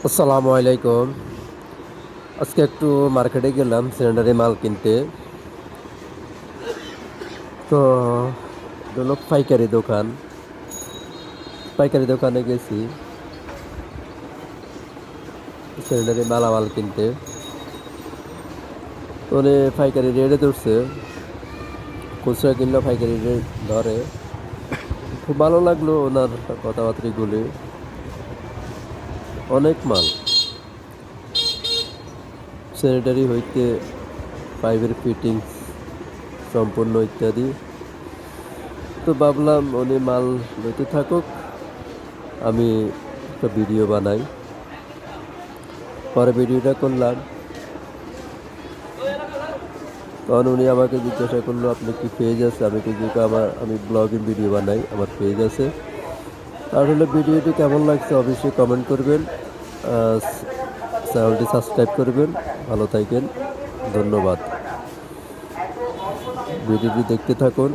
আসসালামু আলাইকুম। আজকে একটু মার্কেটে গেলাম স্যানিটারি মাল কিনতে। তো এটা হলো পাইকারি দোকান। পাইকারি দোকানে গেছি স্যানিটারি মালামাল কিনতে। তো উনি পাইকারি রেটে ধরছে, খুচরা কিনলে পাইকারি রেট ধরে। খুব ভালো লাগলো ওনার কথাবার্তাগুলি। অনেক মাল স্যানিটারি হইতে পাইপের ফিটিংস সম্পূর্ণ ইত্যাদি। তো ভাবলাম উনি মাল লইতে থাকুক, আমি একটা ভিডিও বানাই। পরে ভিডিওটা করলাম, তখন উনি আমাকে জিজ্ঞাসা করলো আপনি কি পেজ আছে। আমি কিন্তু আমি ব্লগিং ভিডিও বানাই, আমার পেজ আছে। তাহলে ভিডিওটি কেমন লাগছে অবশ্যই কমেন্ট করবেন, চ্যানেলটি সাবস্ক্রাইব করবেন। ভালো থাকেন, ধন্যবাদ। ভিডিওটি দেখতে থাকুন।